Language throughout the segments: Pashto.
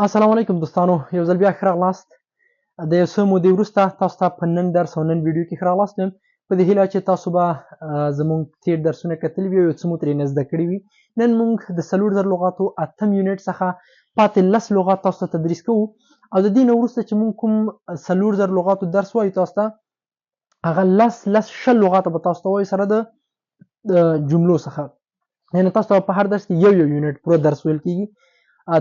السلام علیکم دوستانو، یو ځل بیا ښه راغلاست. د یو څه مودې وروسته تاسو ته په نن درس او نن ویډیو کې ښه راغلاست یم. په دې هیله چې تاسو به زموږ تیر درسونه کتلي وي او یو څه مو ترې زده کړي وي. نن موږ د 4000 لغاتو 8 یونټ څخه پاتې 10 لغات تاسو ته تدریس کوو او د دې نه وروسته چې موږ کوم 4000 لغاتو درس وایو تاسو ته هغه 10 لغات به تاسو ته وایو سره د جملو څخه. یعنې تاسو ته په هر درس کې یو یونټ پوره درس ویل کېږي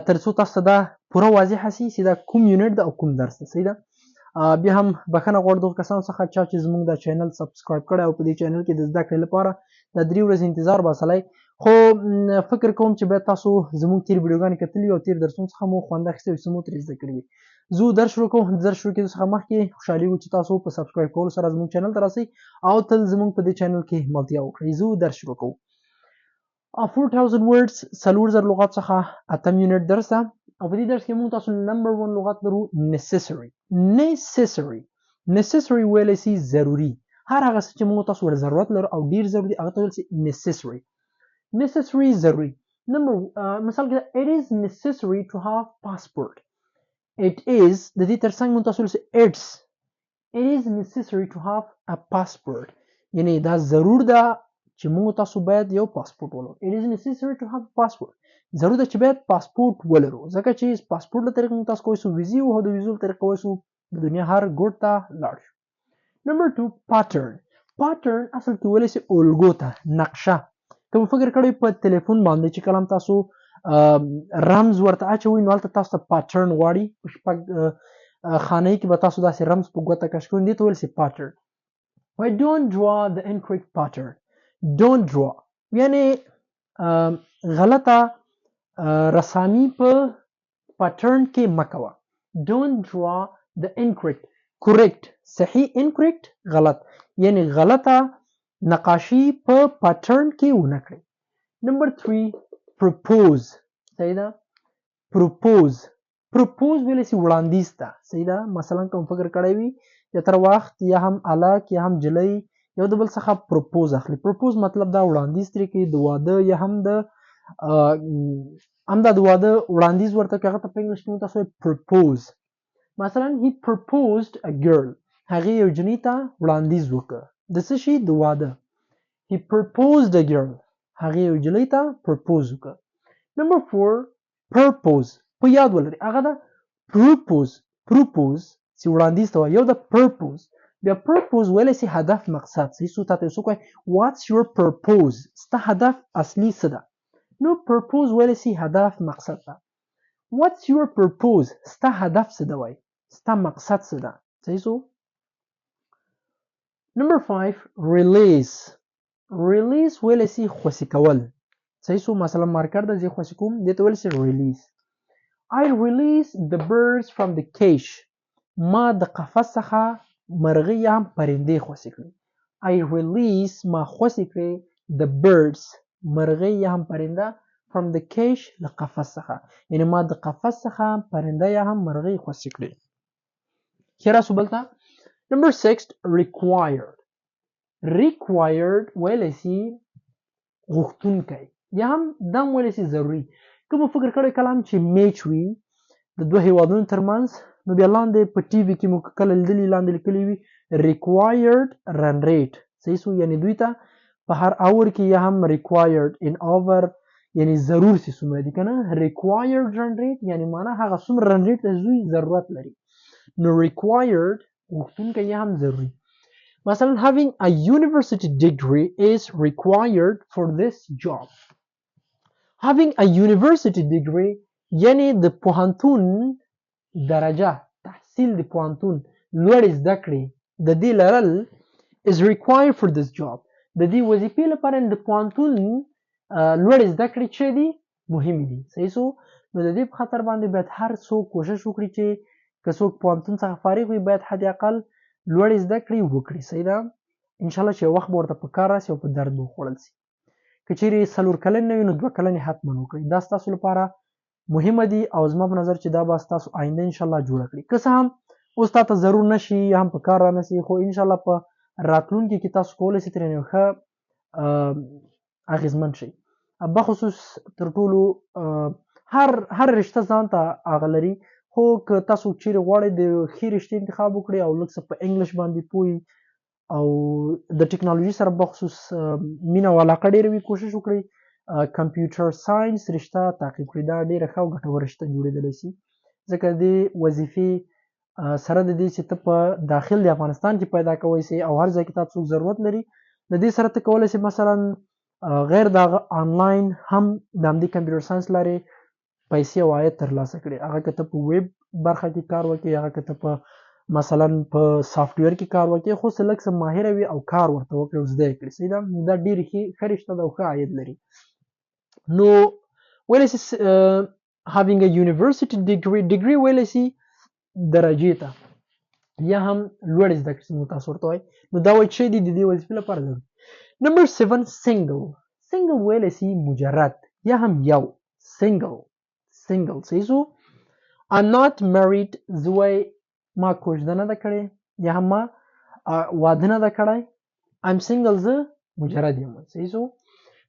تر څو تاسو ته دا پوره واضح شي چې دا کوم یونټ ده او کوم درس ده. صحیح ده. بیا هم بخښنه غواړم دغو کسانو څخه چې زموږ دا چینل سبسکرایب کړی او په دې چینل کې د زده کړې لپاره د 3 ورځې انتظار باسلی، خو فکر کوم چې باید تاسو زموږ تیر ویډیوګانې کتلي او تیر درسونو څخه مو خوند اخیستی او څه مو ترې زده کړي وي. زه درس شروع کوم. د درس شروع کېدو څخه مخکې خوشحالي وو چې تاسو په سبسکرایب کولو سره زموږ چینل ته راسئ او تل زموږ په دې چینل کې ملتیا وکړئ. زه درس شروع کوم. 4000 words 4000 لغات څخه 8 یونټ درس ده او په دې درس کې موږ تاسو نمبر 1 لغت لرو necessary. necessary ویلی سي ضروري. هر هغه څه چې موږ تاسو ور ضرورت لرو او ډیر ضروري هغه ته ویل سي necessary. ضروري. مثال کې it is necessary to have passport. it is د دې ترڅنګ موږ تاسو ویل سي it is necessary to have a passport. یعنی دا ضرور ده چې موږ تاسو باید یو پاسپورت ولرو. it is necessary to have a passport. ضرور ده چې باید پاسپورت ولرو ځکه چې پاسپورت له طریقې موږ تاسو کولی شو ویزې او د ویزو له طریقې کولی شو د دنیا هر ګوټ ته لاړ شو. نمبر 2 pattern اصل کې ویلی سي الګو ته نقشه. که مو فکر کړی په تلیفون باندې چې کله هم تاسو رمز ورته اچوئ نو هلته تاسو ته پاټرن غواړي. په شپږ خانۍ کې به تاسو داسې رمز په ګوته کش کوئ. دې ته ویل سي pattern. Why don't draw the incorrect pattern. don't draw یعنی غلطه رسامي په پاټرن کې مکوه. don't draw the incorrect. correct صحیح، incorrect غلط، یعنی غلطه نقاشي په پاټرن کې ونه کړئ. نمبر 3 propose. صحیح ده. propose ویلی سي وړاندیز ته. صحیح ده. مثلا کوم فکر کړی وي یا تر وخت یا هم الک یا هم جلی یو د بل څخه پروپوز اخلي. پروپوز مطلب دا وړاندیز ترې کوي د واده یا هم د واده وړاندیز ورته کوي. هغه ته په انګلیش کې موږ تاسو وایو پروپوز. مثلا he proposed a girl. هغې یو جنۍ ته وړاندیز وکړ د څه شي د واده. he proposed a girl. هغې یو جنۍ ته پروپوز وکړ. نمبر 4 purpose. په یاد ولرئ هغه ده purpose چې وړاندیز ته وایي. یو د purpose بیا purpose ویلی سي هدف مقصد. صحیح سو تاته یو څوک وایي what's your purpose. ستا هدف اصلي څه ده. نو purpose ویلی سي هدف مقصد ده. what's your purpose ستا هدف څه ده وایي، ستا مقصد څه ده. صحیح سو. نمبر 5 release ویلی سي خوشي کول. صحیح سو. مثلا مارکر ده زه خوشي کوم دې ته ویلی سي release. I release the birds from the cage. ما د قفس څخه مرغۍ یا هم پرندې خوشي کړې. I release ما خوشي کړې the birds مرغۍ یا هم پرنده from the cage له قفس څخه. یعنی ما د قفس څخه پرنده یا هم مرغۍ خوشي کړې. ښه راسو بل ته. نمبر 6 required ویلی سي غوښتونکی یا هم دا ویلی سي ضروري. که مو فکر کړی کله هم چې میچ وي د دوه هیوادونو ترمنځ نو بیا لاندې په ټي وي کې مو کله لیدلي لاندې لیکلي وي required run rate. صحیح سو. یعنی دوی ته په هر اور کې یا هم required in over یعنی ضرور سي څومره دي کنه. required run rate یعنی معنا هغه څومره run rate ته دوی ضرورت لري. نو required غوښتونکی یا هم ضروري. مثلا having a university degree is required for this job. having a university degree یعنی د پوهنتون درجه تحصیل د پوهنتون لوړې زده کړې د دې لرل is required for this job. د دې وظیفې لپاره د پوهنتون لوړې زده کړې چې دي مهمې دي. صحیح سو. نو د دې په خاطر باندې باید هر څوک کوشش وکړي چې که څوک پوهنتون څخه فارغ وي باید حد اقل لوړې زده کړې وکړي. صحیح ده. انشاءالله چې یو وخت به ورته په کار راسي او په درد به وخوړل سي. که چیرې 4 کلن نه وي نو 2 کلن حتما وکړئ. دا ستاسو لپاره مهمه دي او زما په نظر چې دا به ستاسو آینده انشاءالله جوړه کړي. که څه هم اوس تاته ضرور نشي یا هم په کار را نشي خو انشاءالله په راتلونکي کې تاسو کولی شئ ترې یو ښه اغېزمن شئ. بخصوص تر ټولو هر رشته ځان ته هغه لري. خو که تاسو چیرې غواړئ د ښې رشتې انتخاب وکړئ او لږ څه په انګلیش باندې پوه او د ټکنالوژي سره بخصوص مینه او علاقه ډېره وي، کوشش وکړئ کمپیوټر ساینس رشته تعقیب کړئ. دا ډېره ښه او ګټوره رشته جوړېدلی شي، ځکه د وظیفې سره د دې چې ته په داخل د افغانستان کې پیدا کوی شي او هر ځای کې تاسو ضرورت لري، د دې سره ته کولی شي مثلا غیر د هغه آنلاین هم د همدې کمپیوټر ساینس لارې پیسې او عاید ترلاسه کړي. هغه که ته په ویب برخه کې کار وکړې، هغه که ته په مثلا په سافټویر کې کار وکړې، خو څه لږ څه ماهره وي او کار ورته وکړې او زده یې کړې. صحیح ده؟ دا ډېرې ښه رشته ده او ښه عاید لري. نو ویلی شي having a university degree ویلی شي درجې ته یا هم لوړې زده کړې څنګه تاسو ورته وایي. نو دا وایي چې د دې وظیفې لپاره ضروري. نمبر 7 single ویلی شي مجرد یا هم یو single صحیح شو. I'm not married زوی ما کوژده نه ده کړې یا هم ما واده نه ده کړی. I'm single زه مجرد یم. صحیح شو.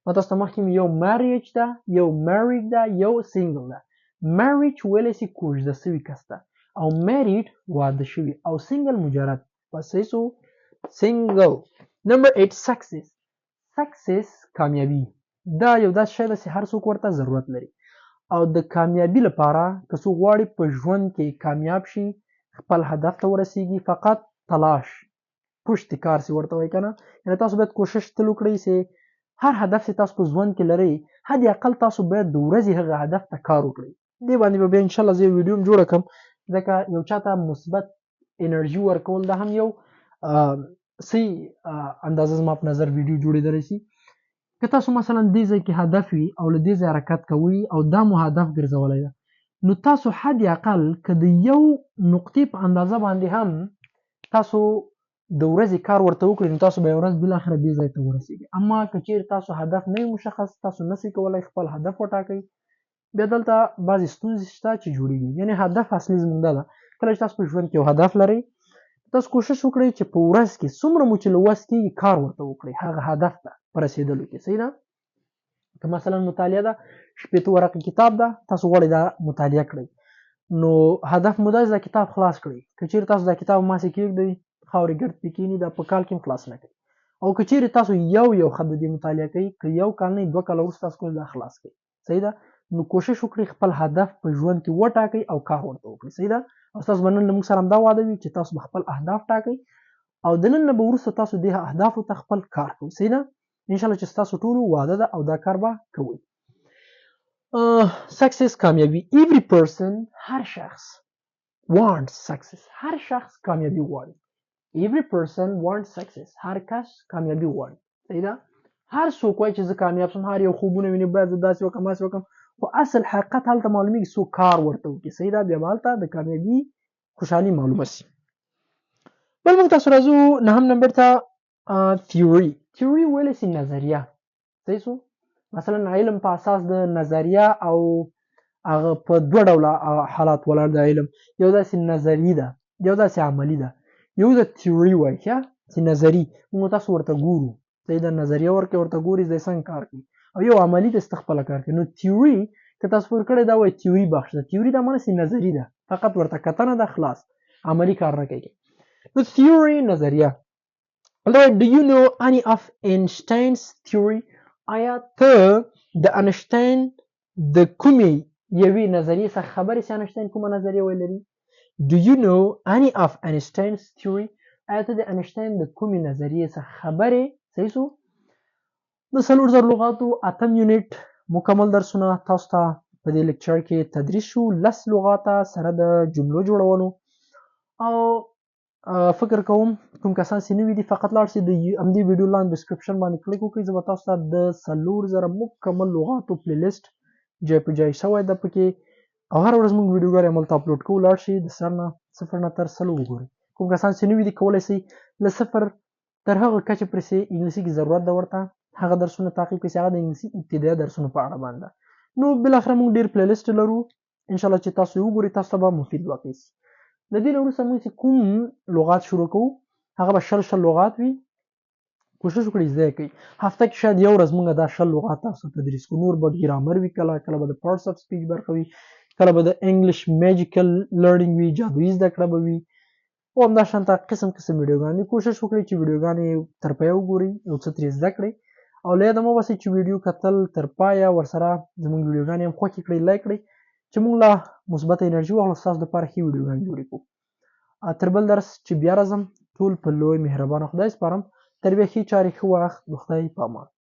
ما تاسو ته مخکې یو marriage ده، یو married ده، یو single ده. marriage ویلی شي کوژده سوي کس ته او married واده شوي او single مجرد. بس صحیح شو. single. نمبر 8 success کامیابی. دا یو داسې شی ده چې هر څوک ورته ضرورت لري او د کامیابی لپاره که څوک غواړي په ژوند کې کامیاب شي، خپل هدف ته ورسیږي، فقط تلاش پشت کار سي ورته وایي که نه. یعنې تاسو باید کوشش تل وکړئ چې هر هدف چې تاسو په ژوند کې لرئ، حد اقل تاسو باید د ورځې هغه هدف ته کار وکړئ. دې باندې به بیا انشاءالله زه یو ویډیو هم جوړه کړم، ځکه یو چا ته مثبت انرژي ورکول دا هم یو صحیح اندازه زما په نظر ویډیو جوړېدلی شي. که تاسو مثلا دې ځای کې هدف وي او له دې ځای حرکت کوئ او دا مو هدف ګرځولی ده، نو تاسو حد اقل که د یو نقطې په اندازه باندې هم تاسو د ورځې کار ورته وکړئ، نو تاسو به یو ورځ بالاخره دې ځای ته ورسیږئ. اما که چیرې تاسو هدف نه وي مشخص، تاسو نسئ کولی خپل هدف وټاکئ، بیا دلته بعضې ستونزې شته چې جوړېږي. یعنې هدف اصلي زموږ دا ده، کله چې تاسو په ژوند کې یو هدف لرئ، تاسو کوشش وکړئ چې په ورځ کې څومره مو چې له وس کېږي کار ورته وکړئ هغه هدف ته په رسېدلو کې. صحیح ده؟ که مثلا مطالعه ده، 8 ورقې کتاب ده، تاسو غواړئ دا مطالعه کړئ، نو هدف مو دا چې دا کتاب خلاص کړئ. که چیرې تاسو دا کتاب ماسې کېږدئ، خاورې ګرد پرې کښېني، دا په کال کې هم خلاص نه کړئ. او که چیرې تاسو یو خط د دې مطالعه کوئ، که یو کال نه 2 کاله وروسته تاسو کولی دا خلاص کړئ. صحیح ده؟ نو کوشش وکړئ خپل هدف په ژوند کې وټاکئ او کار ورته وکړئ. صحیح ده؟ او ستاسو به نن له موږ سره همدا وعده وي چې تاسو به خپل اهداف ټاکئ او د نن نه به وروسته تاسو دې اهدافو ته خپل کار کوئ. صحیح ده؟ انشاءالله چې ستاسو ټولو وعده ده او دا کار به کوئ. success کامیابی. every person هر شخص wants success. هر شخص کامیابی غواړي. every person wants success. هر کس کامیابی غواړي. صحیح ده؟ هر څوک وایي چې زه کامیاب شم، هر یو خوبونه ویني باید زه داسې وکړم هاسې وکړم، خو اصل حقیقت هلته معلومیږي څوک کار ورته وکړي. صحیح ده؟ بیا به هلته د کامیابي خوشحالي معلومه شي. بل موږ تاسو راځو 9 نمبر ته تیوري ویلی شي نظریه. صحیح شو. مثلا علم په اساس د نظریه او هغه په 2 ډوله حالات ولاړ د علم، یو داسې نظري ده، یو داسې عملي ده. یو د تیوري وایي چې نظري موږ تاسو ورته ګورو، صحیح ده، نظریه ورکړئ ورته ګوري د څنګه کار کوي، او یو عملي د ست خپله کار کوي. نو تیوري که تاسو فکر کړی دا وایي تیوري بخش ده، تیوري دا معنی چې نظري ده، فقط ورته کتنه ده، خلاص عملي کار نه کوي. نو تیوري نظریه. Do you know any of Einstein's theory؟ آیا ته د انشتاین د کومې یوې نظریې څخه خبرې چې انشتاین کومه نظریه ویلې لري؟ Do you know any of Einstein's theory؟ آیا ته د انشتاین د کومې نظریې څخه خبرې؟ صحیح شو. د 4000 لغاتو 8 یونټ مکمل درسونه تاسو ته په دې لیکچر کې تدریس شو. 10 لغاته سره د جملو جوړولو، او فکر کوم کوم کسان چې نوي دي فقط لاړ شي د همدې ویډیو لاندې ډسکرپشن باندې کلیک وکړئ. زه به تاسو ته د 4000 مکمل لغاتو پلی لیست جای په جای شوی ده پکې، او هر ورځ موږ ویډیوګانې هملته اپلوډ کوو. لاړ شئ د سر نه 0 نه تر 100 وګورئ. کوم کسان چې نوي دي کولی شئ له 0 تر هغه کچې پورې چې انګلیسي کې ضرورت ده ورته هغه درسونه تعقیب کړئ چې هغه د انګلیسي ابتدایي درسونو په اړه باندې. نو بالاخره موږ ډېر پلی لیست لرو، انشاءالله چې تاسو یې وګورئ تاسو ته به مفید واقع شي. د دې نه وروسته موږ چې کوم لغات شروع کوو هغه به 60 لغات وي. کوشش وکړئ زده یې کړئ. هفته کې شاید یو ورځ موږ دا 10 لغات تاسو ته تدریس کوو، نور به ګرامر وي، کله به د پارټس اف سپیچ برخه وي، کله به د انګلیش میجیکل لرنینګ وي، جادویي زده کړه به وي، او همداشانته قسم ویډیوګانې دي. کوشش وکړئ چې ویډیوګانې تر پایه وګورئ، یو څه ترې زده کړئ، او له یاده مه باسئ چې ویډیو کتل تر پایه ورسره زموږ ویډیوګانې هم خوښې کړئ، لایک کړئ، چې موږ لا مثبته انرژي واخلو، ستاسو لپاره ښې ویډیوګانې جوړې کړو. تر بل درس چې بیا راځم، ټول په لوی مهربانه خدای سپارم. تر بیا ښې چارې، ښه وخت، د خدای په امان.